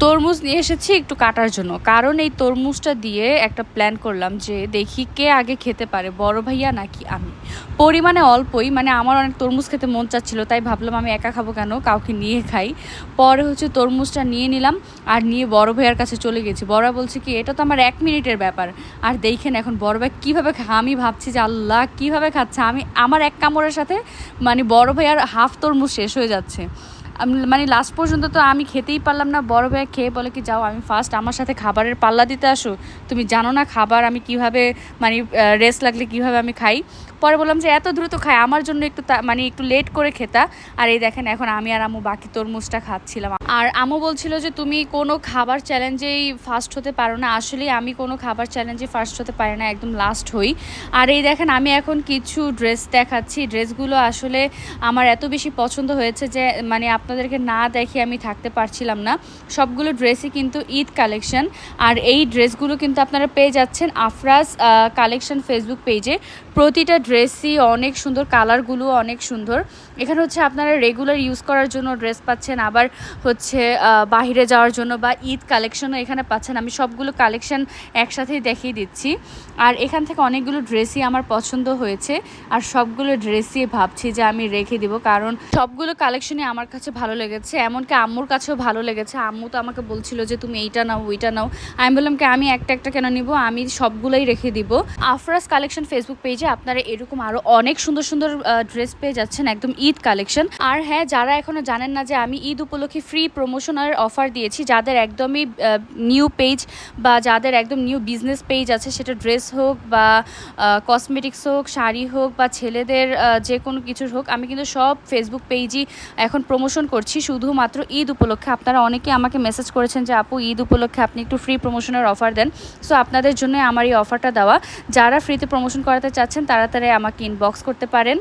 তরমুজ নিয়ে এসেছি একটু কাটার জন্য, কারণ এই তরমুজটা দিয়ে একটা প্ল্যান করলাম যে দেখি কে আগে খেতে পারে, বড় ভাইয়া নাকি আমি। পরিমাণে অল্পই, মানে আমার অনেক তরমুজ খেতে মন চাচ্ছিল, তাই ভাবলাম আমি একা খাবো কেন, কাউকে নিয়ে খাই। পরে হচ্ছে তরমুজটা নিয়ে নিলাম আর নিয়ে বড় ভাইয়ার কাছে চলে গেছি। বড় বলছে কি এটা তো আমার 1 মিনিটের ব্যাপার। আর দেখেন এখন বড় ভাই কীভাবে আমি ভাবছি যে আল্লাহ কীভাবে খাচ্ছে, আমি আমার এক কামড়ের সাথে মানে বড় ভাইয়ার হাফ তরমুজ শেষ হয়ে যাচ্ছে। মানে লাস্ট পর্যন্ত তো আমি খেতেই পারলাম না। বড় ভাই খেয়ে বলে কি যাও আমি ফার্স্ট, আমার সাথে খাবারের পাল্লা দিতে আসো, তুমি জানো না খাবার আমি কিভাবে মানে রেস্ট লাগলে কিভাবে আমি খাই। পরে বললাম যে এত দ্রুত খাই, আমার জন্য একটু মানে একটু লেট করে খেতা। আর এই দেখেন এখন আমি আর আম্মু বাকি তরমুজটা খাচ্ছিলাম। আর আম্মু বলছিল যে তুমি কোনো খাবার চ্যালেঞ্জেই ফার্স্ট হতে পারো না। আসলে আমি কোনো খাবার চ্যালেঞ্জে ফার্স্ট হতে পারি না, একদম লাস্ট হই। আর এই দেখেন আমি এখন কিছু ড্রেস দেখাচ্ছি। ড্রেসগুলো আসলে আমার এত বেশি পছন্দ হয়েছে যে মানে আপনাদেরকে না দেখে আমি থাকতে পারছিলাম না। সবগুলো ড্রেসই কিন্তু ঈদ কালেকশন। আর এই ড্রেসগুলো কিন্তু আপনারা পেয়ে যাচ্ছেন আফরাজ কালেকশন ফেসবুক পেজে। প্রতিটা ড্রেসই অনেক সুন্দর, কালারগুলো অনেক সুন্দর। এখানে হচ্ছে আপনারা রেগুলার ইউজ করার জন্য ড্রেস পাচ্ছেন, আবার হচ্ছে বাহিরে যাওয়ার জন্য বা ঈদ কালেকশনও এখানে পাচ্ছেন। আমি সবগুলো কালেকশন একসাথেই দেখিয়ে দিচ্ছি। আর এখান থেকে অনেকগুলো ড্রেসই আমার পছন্দ হয়েছে, আর সবগুলো ড্রেসই ভাবছি যে আমি রেখে দিব, কারণ সবগুলো কালেকশনই আমার কাছে ভালো লেগেছে। এমনকি আম্মুর কাছেও ভালো লেগেছে। আম্মু তো আমাকে বলছিল যে তুমি এইটা নাও ওইটা নাও। আমি বললাম কি আমি একটা একটা কেন নিব, আমি সবগুলোই রেখে দিব। আফরাজ কালেকশন ফেসবুক পেজে আপনারা এরকম আরও অনেক সুন্দর সুন্দর ড্রেস পেয়ে যাচ্ছেন, একদম ঈদ কালেকশন। আর হ্যাঁ, যারা এখনও জানেন না যে আমি ঈদ উপলক্ষে ফ্রি প্রমোশনের অফার দিয়েছি, যাদের একদমই নিউ পেজ বা যাদের একদম নিউ বিজনেস পেজ আছে, সেটা ড্রেস হোক বা কসমেটিক্স হোক, শাড়ি হোক বা ছেলেদের যে কোনো কিছুর হোক, আমি কিন্তু সব ফেসবুক পেজই এখন প্রমোশন করছি শুধুমাত্র ঈদ উপলক্ষে। আপনারা অনেকে আমাকে মেসেজ করেছেন যে আপু ঈদ উপলক্ষে আপনি একটু ফ্রি প্রমোশনের অফার দেন। সো আপনাদের জন্য আমার এই অফারটা দেওয়া। যারা ফ্রিতে প্রমোশন করাতে চাচ্ছেন তাড়াতাড়ি আমাকে ইনবক্স করতে পারেন।